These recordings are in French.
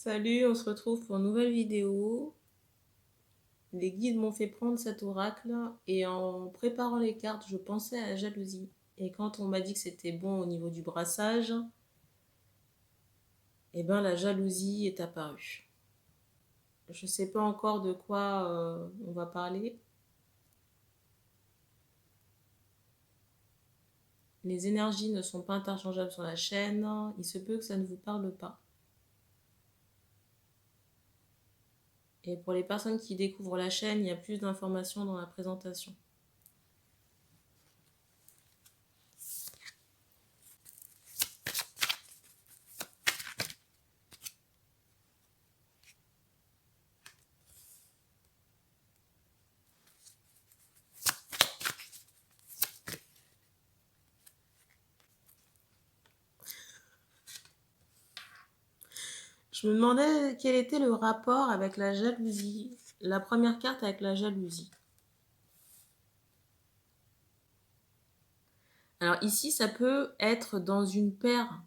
Salut, on se retrouve pour une nouvelle vidéo. Les guides m'ont fait prendre cet oracle et en préparant les cartes, je pensais à la jalousie. Et quand on m'a dit que c'était bon au niveau du brassage, eh ben la jalousie est apparue. Je ne sais pas encore de quoi on va parler. Les énergies ne sont pas interchangeables sur la chaîne. Il se peut que ça ne vous parle pas. Et pour les personnes qui découvrent la chaîne, il y a plus d'informations dans la présentation. Je me demandais quel était le rapport avec la jalousie. La première carte avec la jalousie. Alors ici, ça peut être dans une paire,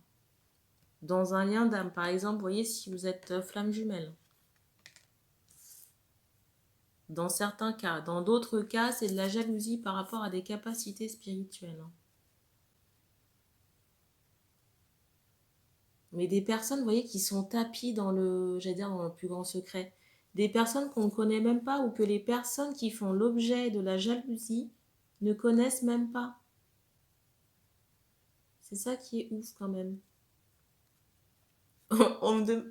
dans un lien d'âme. Par exemple, vous voyez, si vous êtes flamme jumelle. Dans certains cas. Dans d'autres cas, c'est de la jalousie par rapport à des capacités spirituelles. Mais des personnes, vous voyez, qui sont tapies dans le, j'allais dire, dans le plus grand secret. Des personnes qu'on ne connaît même pas ou que les personnes qui font l'objet de la jalousie ne connaissent même pas. C'est ça qui est ouf quand même. On me demande...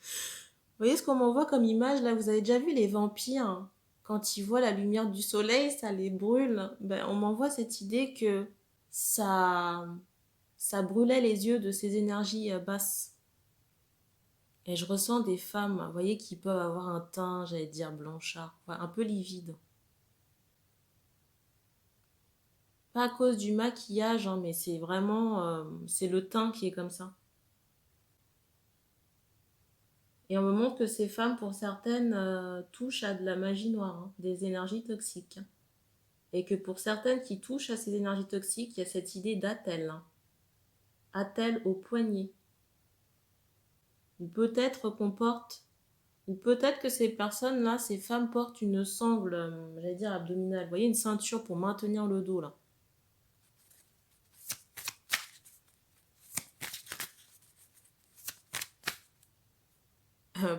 Vous voyez ce qu'on m'envoie comme image là? Vous avez déjà vu les vampires, hein, quand ils voient la lumière du soleil, ça les brûle. Ben, on m'envoie cette idée que ça, ça brûlait les yeux de ces énergies basses. Et je ressens des femmes, vous voyez, qui peuvent avoir un teint, j'allais dire blanchard, ouais, un peu livide. Pas à cause du maquillage, hein, mais c'est vraiment, c'est le teint qui est comme ça. Et on me montre que ces femmes, pour certaines, touchent à de la magie noire, hein, des énergies toxiques. Et que pour certaines qui touchent à ces énergies toxiques, il y a cette idée d'attelle. Hein. Attelle au poignet. Ou peut-être qu'on porte, ou peut-être que ces personnes-là, ces femmes portent une sangle, j'allais dire abdominale. Vous voyez, une ceinture pour maintenir le dos, là.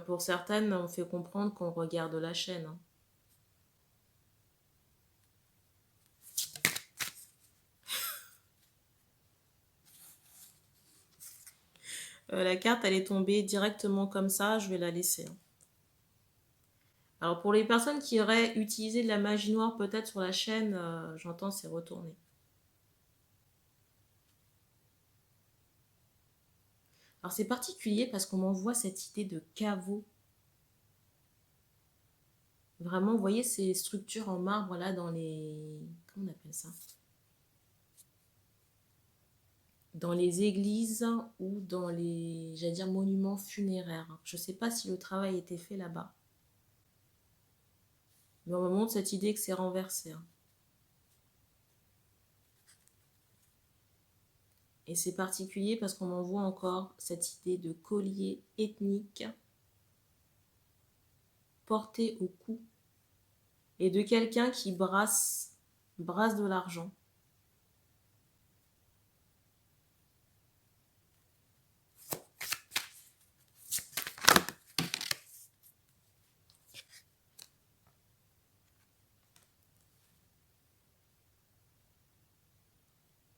Pour certaines, on fait comprendre qu'on regarde la chaîne. Hein. La carte, elle est tombée directement comme ça, je vais la laisser. Hein. Alors pour les personnes qui auraient utilisé de la magie noire peut-être sur la chaîne, j'entends c'est retourné. Alors c'est particulier parce qu'on m'envoie cette idée de caveau. Vraiment, vous voyez ces structures en marbre là dans les... Comment on appelle ça? Dans les églises ou dans les, j'allais dire, monuments funéraires. Je ne sais pas si le travail était fait là-bas. Mais on me montre cette idée que c'est renversé. Hein. Et c'est particulier parce qu'on m'envoie encore cette idée de collier ethnique porté au cou et de quelqu'un qui brasse de l'argent.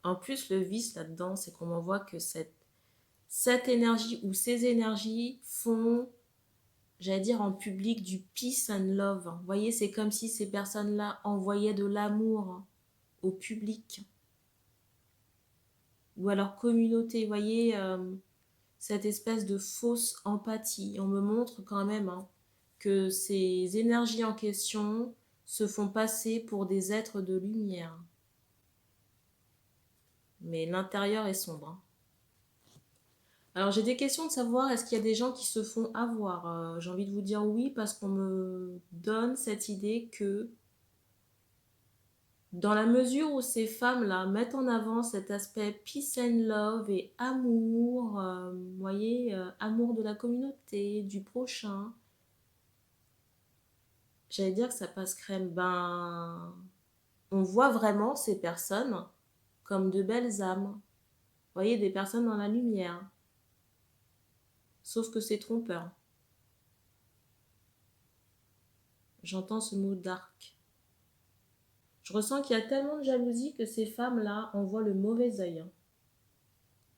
En plus, le vice là-dedans, c'est qu'on m'envoie que cette énergie ou ces énergies font, j'allais dire en public, du peace and love. Vous voyez, c'est comme si ces personnes-là envoyaient de l'amour au public ou à leur communauté. Vous voyez, cette espèce de fausse empathie. On me montre quand même hein, que ces énergies en question se font passer pour des êtres de lumière. Mais l'intérieur est sombre. Hein. Alors j'ai des questions de savoir, est-ce qu'il y a des gens qui se font avoir? J'ai envie de vous dire oui, parce qu'on me donne cette idée que Dans la mesure où ces femmes-là mettent en avant cet aspect peace and love et amour, vous voyez, amour de la communauté, du prochain, j'allais dire que ça passe crème. Ben, on voit vraiment ces personnes comme de belles âmes. Vous voyez, des personnes dans la lumière. Sauf que c'est trompeur. J'entends ce mot dark. Je ressens qu'il y a tellement de jalousie que ces femmes-là envoient le mauvais œil. Vous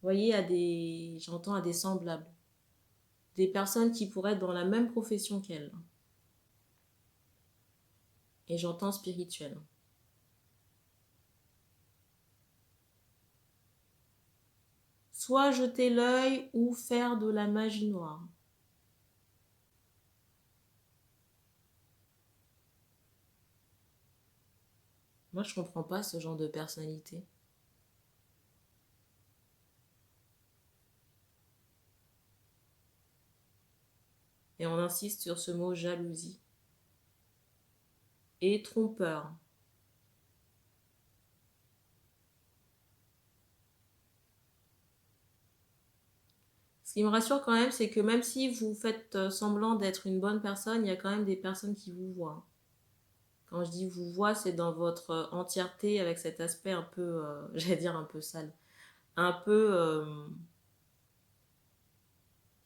voyez, j'entends à des semblables. Des personnes qui pourraient être dans la même profession qu'elles. Et j'entends spirituel. Soit jeter l'œil ou faire de la magie noire. Moi, je comprends pas ce genre de personnalité. Et on insiste sur ce mot jalousie. Et trompeur. Ce qui me rassure quand même, c'est que même si vous faites semblant d'être une bonne personne, il y a quand même des personnes qui vous voient. Quand je dis vous voient, c'est dans votre entièreté avec cet aspect un peu, j'allais dire un peu sale, un peu,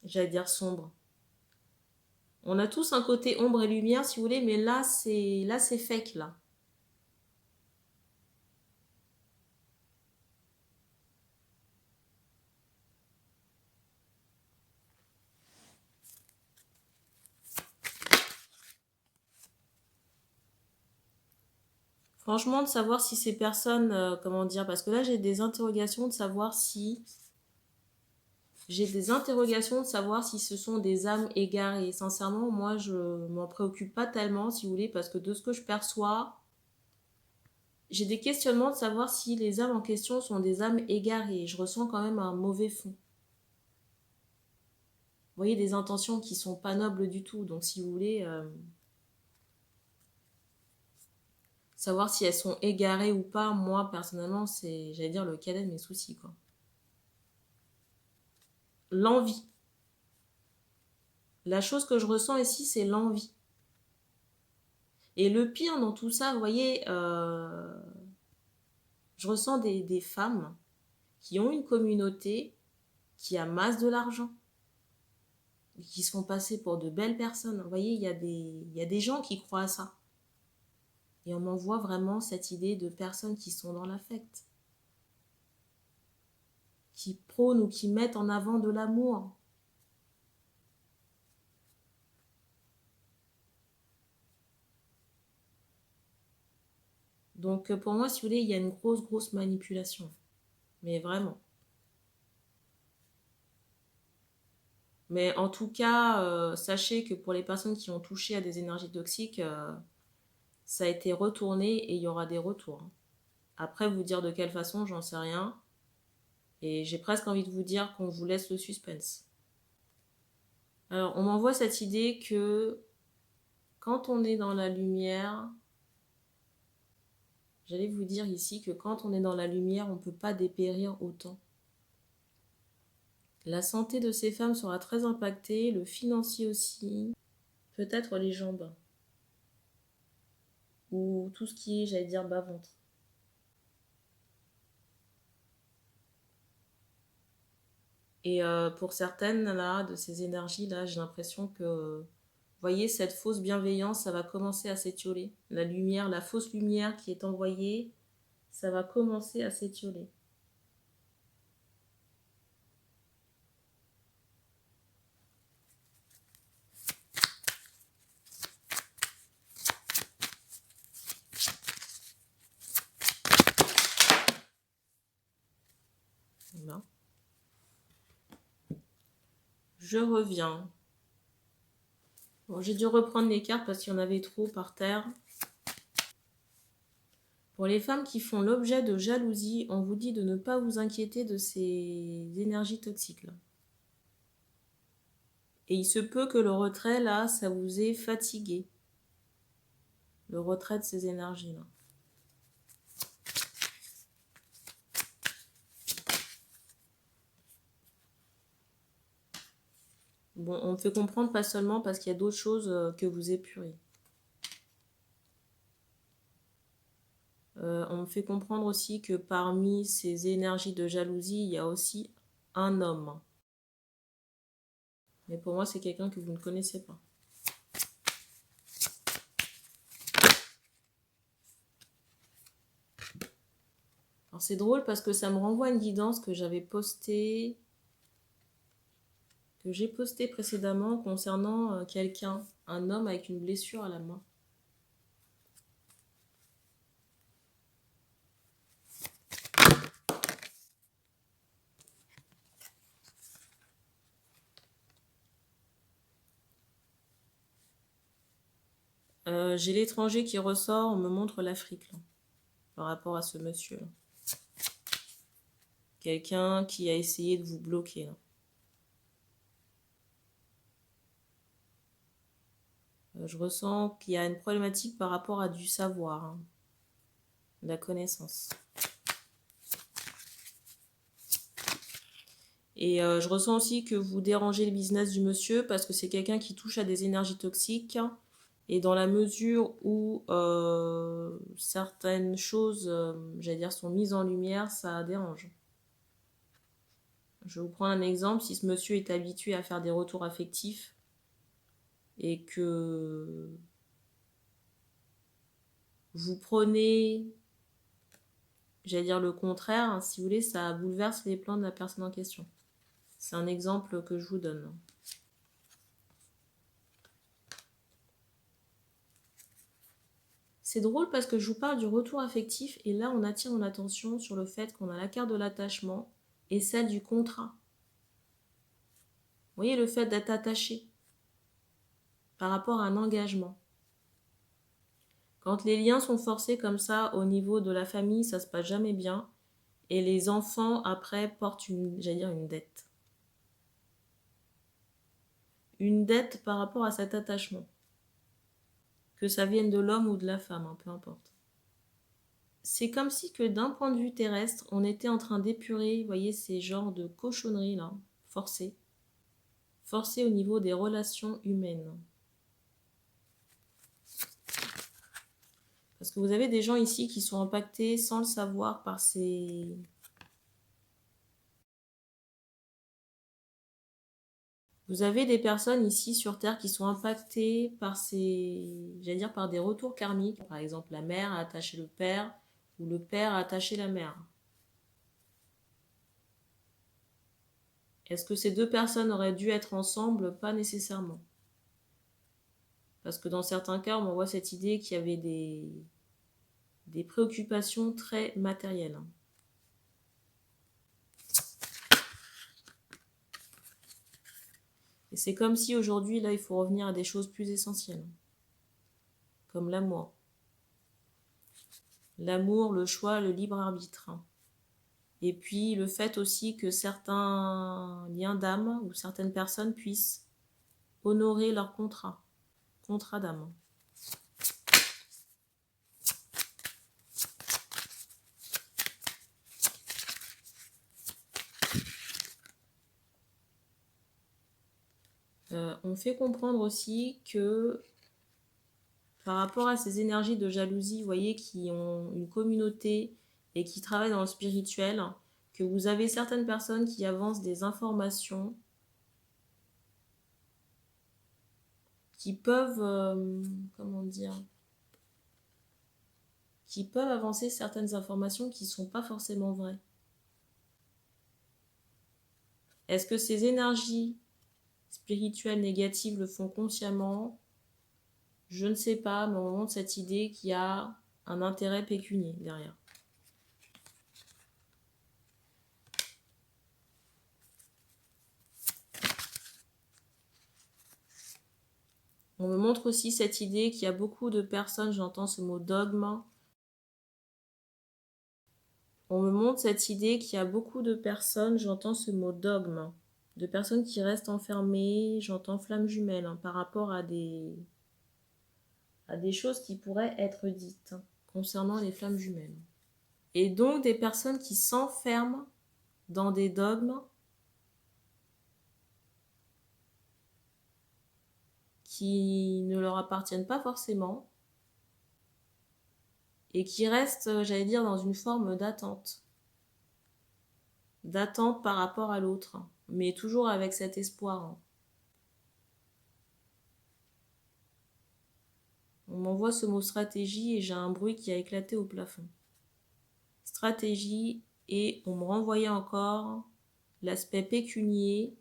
j'allais dire sombre. On a tous un côté ombre et lumière, si vous voulez, mais là, c'est fake, là. Franchement, de savoir si ces personnes, comment dire, parce que là, j'ai des interrogations de savoir si... J'ai des interrogations de savoir si ce sont des âmes égarées. Sincèrement, moi, je m'en préoccupe pas tellement, si vous voulez, parce que de ce que je perçois, j'ai des questionnements de savoir si les âmes en question sont des âmes égarées. Je ressens quand même un mauvais fond. Vous voyez, des intentions qui sont pas nobles du tout. Donc, si vous voulez, savoir si elles sont égarées ou pas, moi, personnellement, c'est, j'allais dire, le cadet de mes soucis, quoi. L'envie. La chose que je ressens ici, c'est l'envie. Et le pire dans tout ça, vous voyez, je ressens des femmes qui ont une communauté, qui amassent de l'argent, qui se font passer pour de belles personnes. Vous voyez, il y a des gens qui croient à ça. Et on m'envoie vraiment cette idée de personnes qui sont dans l'affect, qui prônent ou qui mettent en avant de l'amour. Donc pour moi, si vous voulez, il y a une grosse manipulation. Mais vraiment. Mais en tout cas, sachez que pour les personnes qui ont touché à des énergies toxiques, ça a été retourné et il y aura des retours. Après, vous dire de quelle façon, j'en sais rien. Et j'ai presque envie de vous dire qu'on vous laisse le suspense. Alors, on m'envoie cette idée que quand on est dans la lumière, j'allais vous dire ici que quand on est dans la lumière, on ne peut pas dépérir autant. La santé de ces femmes sera très impactée, le financier aussi, peut-être les jambes, ou tout ce qui est, j'allais dire, bas-ventre. Et pour certaines, là, de ces énergies-là, j'ai l'impression que, vous voyez, cette fausse bienveillance, ça va commencer à s'étioler. La lumière, la fausse lumière qui est envoyée, ça va commencer à s'étioler. Voilà. Je reviens. Bon, j'ai dû reprendre les cartes parce qu'il y en avait trop par terre. Pour les femmes qui font l'objet de jalousie, on vous dit de ne pas vous inquiéter de ces énergies toxiques-là. Et il se peut que le retrait, là, ça vous ait fatigué. Le retrait de ces énergies-là. Bon, on me fait comprendre pas seulement parce qu'il y a d'autres choses que vous épurez. On me fait comprendre aussi que parmi ces énergies de jalousie, il y a aussi un homme. Mais pour moi, c'est quelqu'un que vous ne connaissez pas. Alors c'est drôle parce que ça me renvoie à une guidance que j'ai postée précédemment concernant quelqu'un, un homme avec une blessure à la main. J'ai l'étranger qui ressort, on me montre l'Afrique là, par rapport à ce monsieur là. Quelqu'un qui a essayé de vous bloquer là. Je ressens qu'il y a une problématique par rapport à du savoir, hein, de la connaissance. Et je ressens aussi que vous dérangez le business du monsieur parce que c'est quelqu'un qui touche à des énergies toxiques. Et dans la mesure où certaines choses, j'allais dire, sont mises en lumière, ça dérange. Je vais vous prendre un exemple. Si ce monsieur est habitué à faire des retours affectifs et que vous prenez, j'allais dire le contraire, hein, si vous voulez, ça bouleverse les plans de la personne en question. C'est un exemple que je vous donne. C'est drôle parce que je vous parle du retour affectif et là on attire mon attention sur le fait qu'on a la carte de l'attachement et celle du contrat. Vous voyez le fait d'être attaché par rapport à un engagement. Quand les liens sont forcés comme ça au niveau de la famille, ça se passe jamais bien et les enfants après portent j'allais dire une dette. Une dette par rapport à cet attachement. Que ça vienne de l'homme ou de la femme, hein, peu importe. C'est comme si que d'un point de vue terrestre, on était en train d'épurer, vous voyez, ces genres de cochonneries là, forcées. Forcées au niveau des relations humaines. Parce que vous avez des gens ici qui sont impactés sans le savoir par ces... Vous avez des personnes ici sur Terre qui sont impactées par j'allais dire par des retours karmiques. Par exemple, la mère a attaché le père ou le père a attaché la mère. Est-ce que ces deux personnes auraient dû être ensemble? Pas nécessairement. Parce que dans certains cas, on voit cette idée qu'il y avait des préoccupations très matérielles. Et c'est comme si aujourd'hui, là, il faut revenir à des choses plus essentielles. Comme l'amour. L'amour, le choix, le libre arbitre. Et puis le fait aussi que certains liens d'âme ou certaines personnes puissent honorer leur contrat d'âme. On fait comprendre aussi que par rapport à ces énergies de jalousie, vous voyez, qui ont une communauté et qui travaillent dans le spirituel, que vous avez certaines personnes qui avancent des informations qui peuvent, comment dire, qui peuvent avancer certaines informations qui ne sont pas forcément vraies. Est-ce que ces énergies spirituelles négatives le font consciemment? Je ne sais pas, mais on montre cette idée qu'il y a un intérêt pécunier derrière. On me montre aussi cette idée qu'il y a beaucoup de personnes, j'entends ce mot dogme. On me montre cette idée qu'il y a beaucoup de personnes, j'entends ce mot dogme, de personnes qui restent enfermées, j'entends flamme jumelle, hein, par rapport à des choses qui pourraient être dites concernant les flammes jumelles. Et donc des personnes qui s'enferment dans des dogmes qui ne leur appartiennent pas forcément et qui restent, j'allais dire, dans une forme d'attente. D'attente par rapport à l'autre, mais toujours avec cet espoir. On m'envoie ce mot stratégie et j'ai un bruit qui a éclaté au plafond. Stratégie, et on me renvoyait encore l'aspect pécunier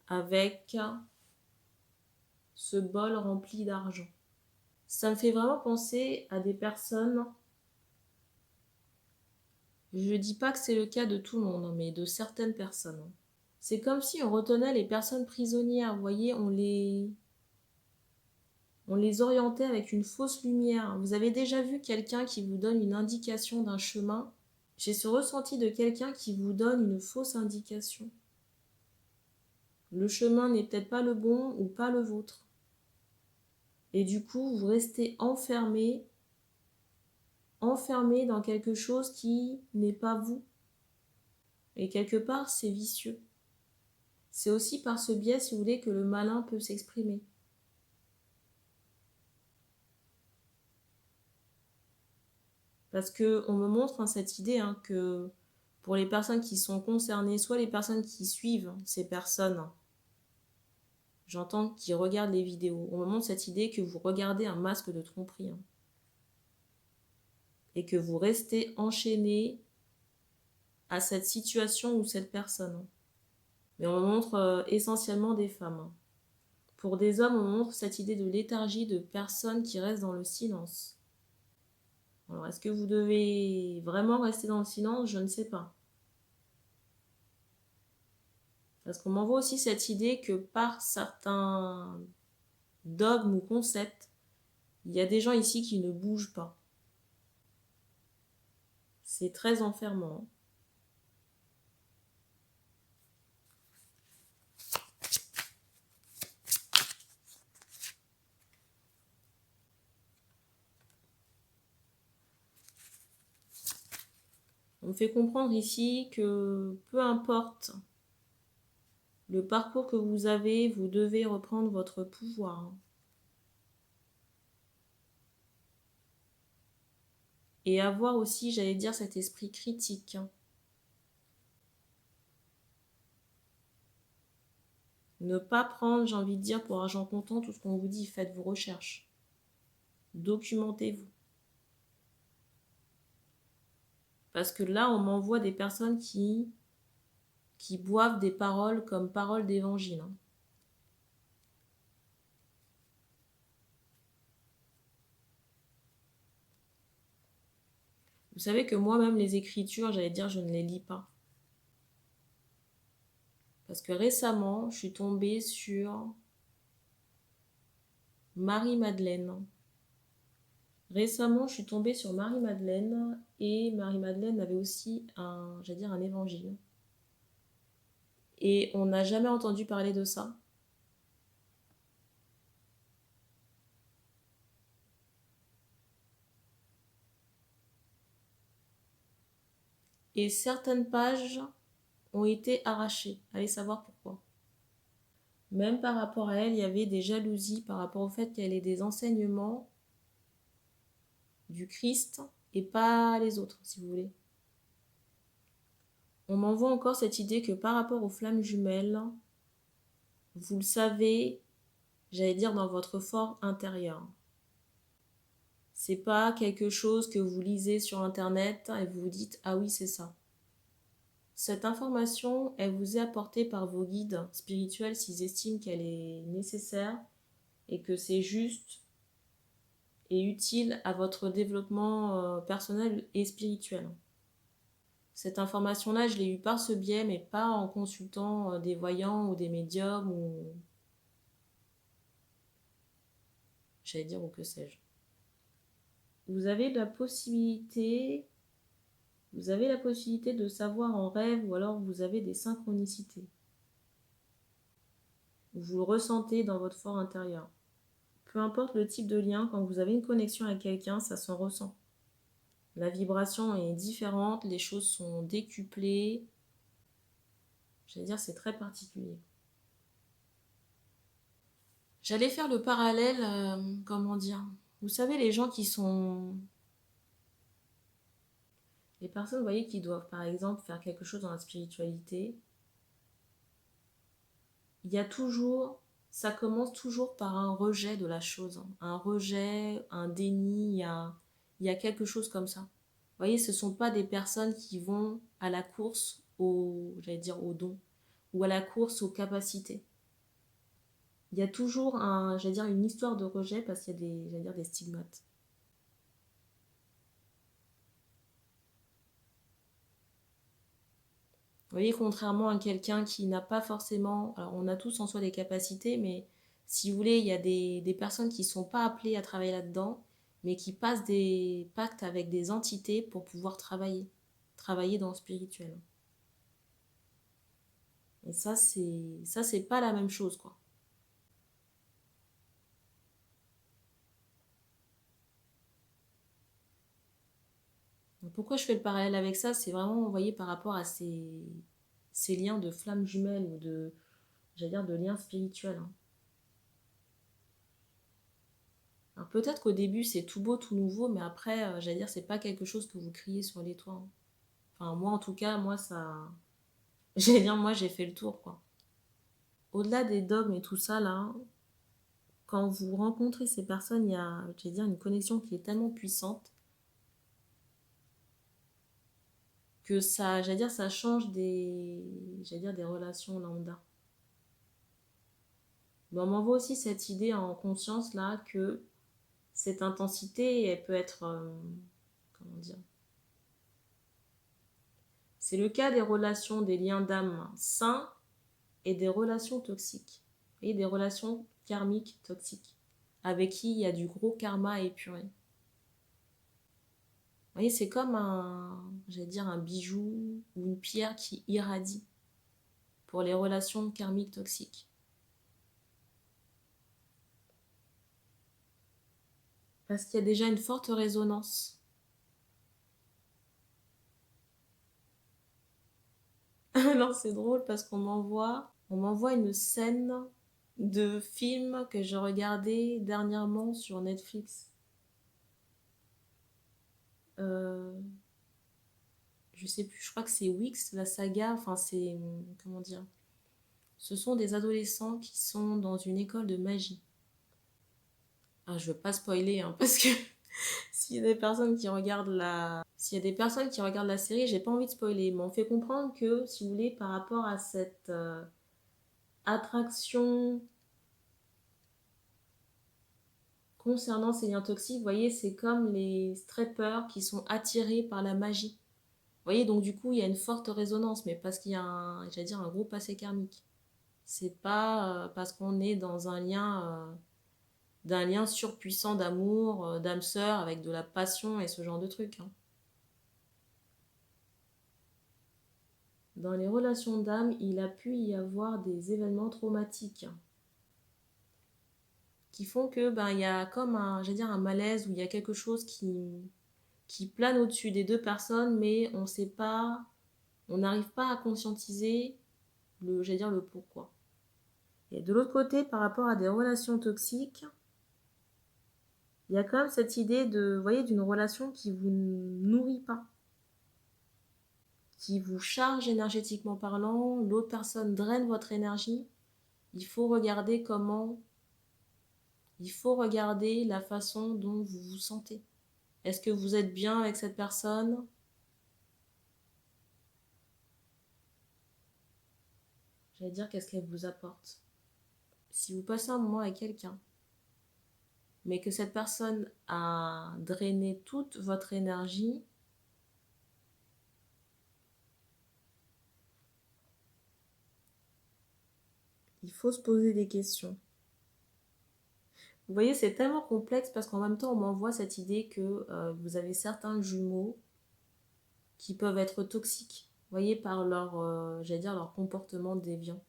avec ce bol rempli d'argent. Ça me fait vraiment penser à des personnes, je dis pas que c'est le cas de tout le monde, mais de certaines personnes. C'est comme si on retenait les personnes prisonnières, vous voyez, on les orientait avec une fausse lumière. Vous avez déjà vu quelqu'un qui vous donne une indication d'un chemin? J'ai ce ressenti de quelqu'un qui vous donne une fausse indication. Le chemin n'est peut-être pas le bon ou pas le vôtre. Et du coup, vous restez enfermé dans quelque chose qui n'est pas vous. Et quelque part, c'est vicieux. C'est aussi par ce biais, si vous voulez, que le malin peut s'exprimer. Parce qu'on me montre cette idée que pour les personnes qui sont concernées, soit les personnes qui suivent ces personnes, j'entends qui regardent les vidéos, on me montre cette idée que vous regardez un masque de tromperie. Et que vous restez enchaîné à cette situation ou cette personne. Mais on me montre essentiellement des femmes. Pour des hommes, on me montre cette idée de léthargie de personnes qui restent dans le silence. Alors, est-ce que vous devez vraiment rester dans le silence? Je ne sais pas. Parce qu'on m'envoie aussi cette idée que par certains dogmes ou concepts, il y a des gens ici qui ne bougent pas. C'est très enfermant. On me fait comprendre ici que peu importe le parcours que vous avez, vous devez reprendre votre pouvoir. Et avoir aussi, j'allais dire, cet esprit critique. Ne pas prendre, j'ai envie de dire, pour argent comptant tout ce qu'on vous dit. Faites vos recherches. Documentez-vous. Parce que là, on m'envoie des personnes qui boivent des paroles comme paroles d'évangile. Vous savez que moi-même, les écritures, j'allais dire, je ne les lis pas. Parce que récemment, je suis tombée sur Marie-Madeleine. Récemment, je suis tombée sur Marie-Madeleine et Marie-Madeleine avait aussi un évangile. Et on n'a jamais entendu parler de ça. Et certaines pages ont été arrachées. Allez savoir pourquoi. Même par rapport à elle, il y avait des jalousies par rapport au fait qu'elle ait des enseignements du Christ et pas les autres, si vous voulez. On m'envoie encore cette idée que par rapport aux flammes jumelles, vous le savez, j'allais dire dans votre fort intérieur. C'est pas quelque chose que vous lisez sur internet et vous vous dites ah oui c'est ça. Cette information, elle vous est apportée par vos guides spirituels s'ils estiment qu'elle est nécessaire et que c'est juste et utile à votre développement personnel et spirituel. Cette information-là, je l'ai eue par ce biais, mais pas en consultant des voyants ou des médiums ou j'allais dire ou que sais-je. Vous avez la possibilité de savoir en rêve ou alors vous avez des synchronicités. Vous le ressentez dans votre fort intérieur. Peu importe le type de lien, quand vous avez une connexion avec quelqu'un, ça se ressent. La vibration est différente, les choses sont décuplées. J'allais dire, c'est très particulier. J'allais faire le parallèle, comment dire? Vous savez, les gens qui sont... Les personnes, vous voyez, qui doivent, par exemple, faire quelque chose dans la spiritualité, il y a toujours... Ça commence toujours par un rejet de la chose, hein. Un rejet, un déni, il y a quelque chose comme ça. Vous voyez, ce ne sont pas des personnes qui vont à la course au, j'allais dire, au don, ou à la course aux capacités. Il y a toujours un, j'allais dire, une histoire de rejet parce qu'il y a des, j'allais dire, des stigmates. Vous voyez, contrairement à quelqu'un qui n'a pas forcément... Alors, on a tous en soi des capacités, mais si vous voulez, il y a des personnes qui ne sont pas appelées à travailler là-dedans, mais qui passent des pactes avec des entités pour pouvoir travailler dans le spirituel. Et ça, c'est pas la même chose, quoi. Donc, pourquoi je fais le parallèle avec ça? C'est vraiment, vous voyez, par rapport à ces liens de flammes jumelles ou de, j'allais dire, de liens spirituels, hein. Alors peut-être qu'au début c'est tout beau, tout nouveau, mais après, j'allais dire, c'est pas quelque chose que vous criez sur les toits, hein. Enfin, moi en tout cas, moi ça. J'allais dire, moi j'ai fait le tour, quoi. Au-delà des dogmes et tout ça, là, quand vous rencontrez ces personnes, il y a, j'allais dire, une connexion qui est tellement puissante que ça, j'allais dire, ça change j'allais dire, des relations lambda. Mais on m'envoie aussi cette idée en conscience, là, que cette intensité, elle peut être, comment dire, c'est le cas des relations, des liens d'âme sains et des relations toxiques. Et des relations karmiques toxiques, avec qui il y a du gros karma à épurer. Vous voyez, c'est comme un, j'allais dire, un bijou ou une pierre qui irradie pour les relations karmiques toxiques. Parce qu'il y a déjà une forte résonance. Alors c'est drôle parce on m'envoie une scène de film que j'ai regardé dernièrement sur Netflix. Euh, je sais plus, je crois que c'est Wix, la saga, enfin c'est, comment dire, ce sont des adolescents qui sont dans une école de magie. Ah, je veux pas spoiler, hein, parce que s'il y a des personnes qui regardent s'il y a des personnes qui regardent la série, j'ai pas envie de spoiler, mais on fait comprendre que, si vous voulez, par rapport à cette attraction concernant ces liens toxiques, vous voyez, c'est comme les strippers qui sont attirés par la magie. Vous voyez, donc du coup, il y a une forte résonance, mais parce qu'il y a un, j'allais dire, un gros passé karmique. C'est pas parce qu'on est dans un lien, d'un lien surpuissant d'amour, d'âme sœur, avec de la passion et ce genre de trucs, hein. Dans les relations d'âme, il a pu y avoir des événements traumatiques qui font que ben il y a comme un, j'allais dire, un malaise, où il y a quelque chose qui plane au-dessus des deux personnes, mais on sait pas, on n'arrive pas à conscientiser le, j'allais dire, le pourquoi. Et de l'autre côté, par rapport à des relations toxiques, il y a quand même cette idée de, vous voyez, d'une relation qui vous nourrit pas, qui vous charge énergétiquement parlant, l'autre personne draine votre énergie. Il faut regarder comment, il faut regarder la façon dont vous vous sentez. Est-ce que vous êtes bien avec cette personne? J'allais dire, qu'est-ce qu'elle vous apporte? Si vous passez un moment avec quelqu'un, mais que cette personne a drainé toute votre énergie, il faut se poser des questions. Vous voyez, c'est tellement complexe parce qu'en même temps, on m'envoie cette idée que vous avez certains jumeaux qui peuvent être toxiques, vous voyez, par leur, j'allais dire, leur comportement déviant.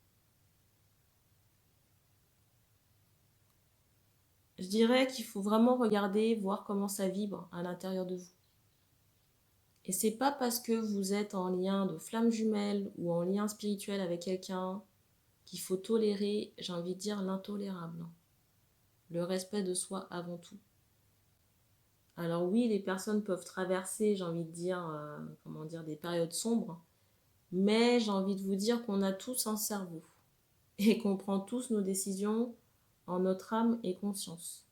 Je dirais qu'il faut vraiment regarder, voir comment ça vibre à l'intérieur de vous. Et c'est pas parce que vous êtes en lien de flamme jumelle ou en lien spirituel avec quelqu'un qu'il faut tolérer, j'ai envie de dire, l'intolérable. Le respect de soi avant tout. Alors oui, les personnes peuvent traverser, j'ai envie de dire, comment dire, des périodes sombres, mais j'ai envie de vous dire qu'on a tous un cerveau et qu'on prend tous nos décisions en notre âme et conscience.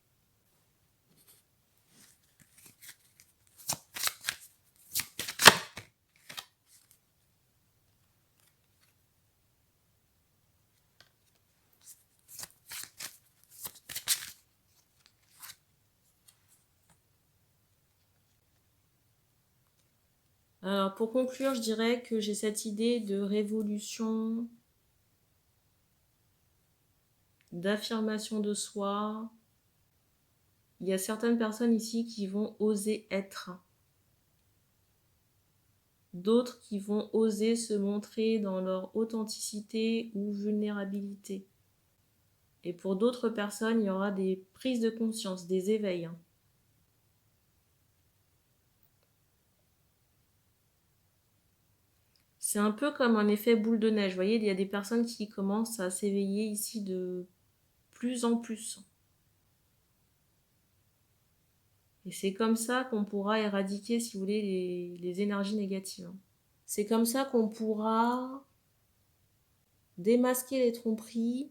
Alors pour conclure, je dirais que j'ai cette idée de révolution, d'affirmation de soi. Il y a certaines personnes ici qui vont oser être, d'autres qui vont oser se montrer dans leur authenticité ou vulnérabilité. Et pour d'autres personnes, il y aura des prises de conscience, des éveils. C'est un peu comme un effet boule de neige. Vous voyez, il y a des personnes qui commencent à s'éveiller ici de plus en plus. Et c'est comme ça qu'on pourra éradiquer, si vous voulez, les énergies négatives. C'est comme ça qu'on pourra démasquer les tromperies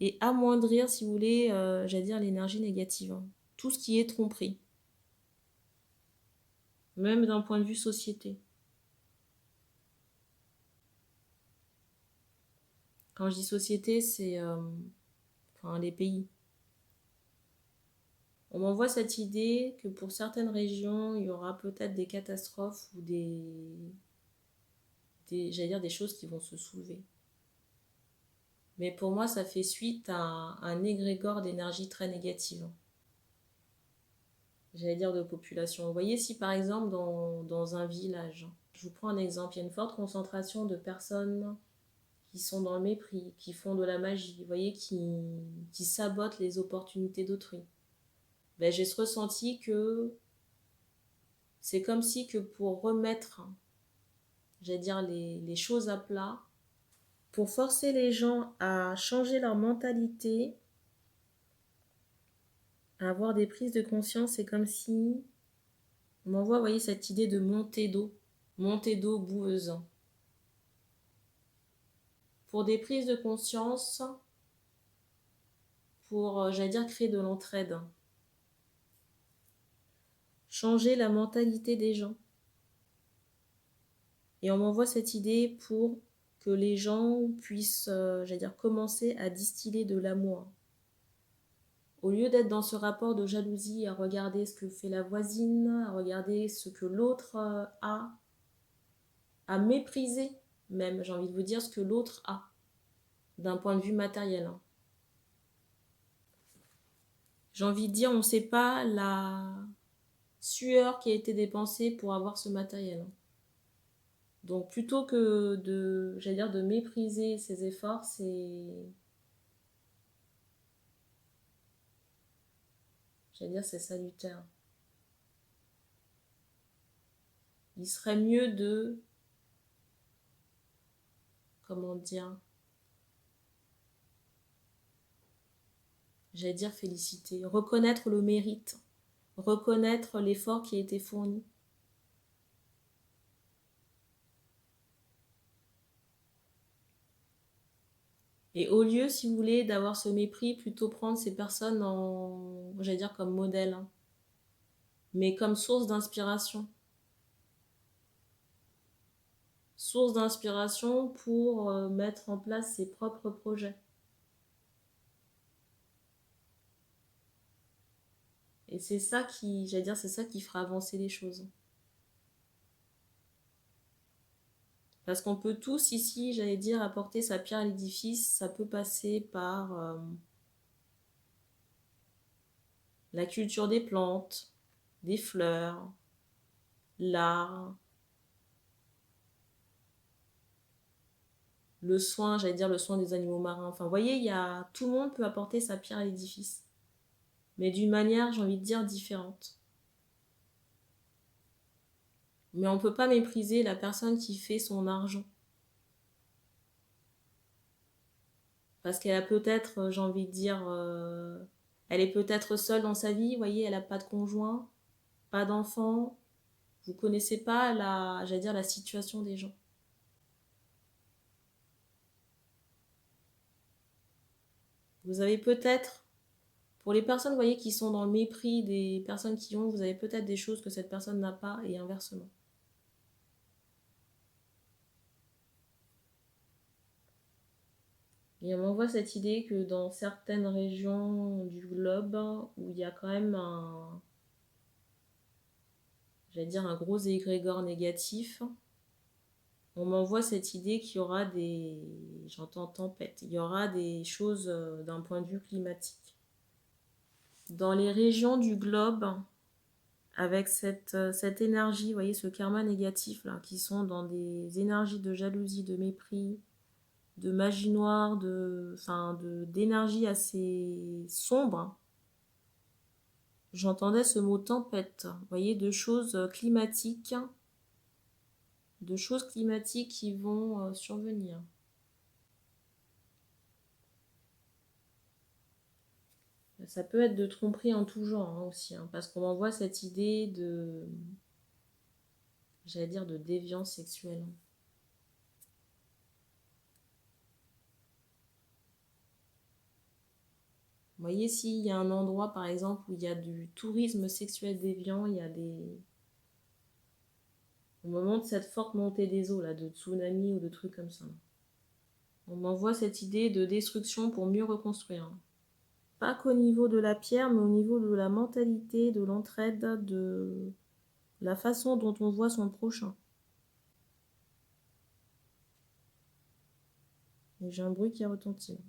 et amoindrir, si vous voulez, j'allais dire l'énergie négative. Tout ce qui est tromperie. Même d'un point de vue société. Quand je dis société, c'est les pays. On m'envoie cette idée que pour certaines régions, il y aura peut-être des catastrophes ou j'allais dire des choses qui vont se soulever. Mais pour moi, ça fait suite à un égrégore d'énergie très négative. J'allais dire de population. Vous voyez, si par exemple dans un village, je vous prends un exemple, il y a une forte concentration de personnes qui sont dans le mépris, qui font de la magie, vous voyez, qui sabotent les opportunités d'autrui. Ben, j'ai ce ressenti que c'est comme si que pour remettre, j'allais dire, les choses à plat, pour forcer les gens à changer leur mentalité, à avoir des prises de conscience, c'est comme si on m'envoie, vous voyez, cette idée de montée d'eau boueuse. Pour des prises de conscience, pour, j'allais dire, créer de l'entraide. Changer la mentalité des gens. Et on m'envoie cette idée pour que les gens puissent, j'allais dire, commencer à distiller de l'amour. Au lieu d'être dans ce rapport de jalousie, à regarder ce que fait la voisine, à regarder ce que l'autre a, à mépriser même, j'ai envie de vous dire, ce que l'autre a, d'un point de vue matériel. J'ai envie de dire, on ne sait pas la sueur qui a été dépensée pour avoir ce matériel. Donc plutôt que j'allais dire, de mépriser ses efforts, c'est salutaire. Il serait mieux de, comment dire, j'allais dire féliciter, reconnaître le mérite, reconnaître l'effort qui a été fourni. Et au lieu, si vous voulez, d'avoir ce mépris, plutôt prendre ces personnes j'allais dire comme modèle, mais comme source d'inspiration. Source d'inspiration pour mettre en place ses propres projets. Et c'est ça qui, j'allais dire, c'est ça qui fera avancer les choses. Parce qu'on peut tous ici, j'allais dire, apporter sa pierre à l'édifice. Ça peut passer par la culture des plantes, des fleurs, l'art, le soin, j'allais dire le soin des animaux marins. Enfin, vous voyez, tout le monde peut apporter sa pierre à l'édifice. Mais d'une manière, j'ai envie de dire, différente. Mais on ne peut pas mépriser la personne qui fait son argent. Parce qu'elle a peut-être, j'ai envie de dire, elle est peut-être seule dans sa vie, vous voyez, elle n'a pas de conjoint, pas d'enfant. Vous connaissez pas j'allais dire, la situation des gens. Vous avez peut-être, pour les personnes, vous voyez, qui sont dans le mépris des personnes qui ont, vous avez peut-être des choses que cette personne n'a pas et inversement. Et on m'envoie cette idée que dans certaines régions du globe, où il y a quand même j'allais dire, un gros égrégore négatif, on m'envoie cette idée qu'il y aura j'entends tempête, il y aura des choses d'un point de vue climatique. Dans les régions du globe, avec cette énergie, vous voyez, ce karma négatif là, qui sont dans des énergies de jalousie, de mépris, de magie noire, d'énergie assez sombre, j'entendais ce mot tempête, vous voyez, de choses climatiques qui vont survenir. Ça peut être de tromperie en tout genre hein, aussi, hein, parce qu'on m'envoie cette idée j'allais dire, de déviance sexuelle. Vous voyez, s'il y a un endroit, par exemple, où il y a du tourisme sexuel déviant, il y a on me montre cette forte montée des eaux, là, de tsunami ou de trucs comme ça. On m'envoie cette idée de destruction pour mieux reconstruire. Pas qu'au niveau de la pierre, mais au niveau de la mentalité, de l'entraide, de la façon dont on voit son prochain. Et j'ai un bruit qui retentit.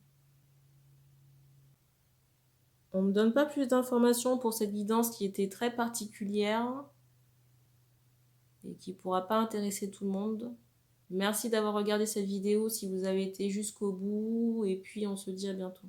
On ne me donne pas plus d'informations pour cette guidance qui était très particulière et qui ne pourra pas intéresser tout le monde. Merci d'avoir regardé cette vidéo si vous avez été jusqu'au bout et puis on se dit à bientôt.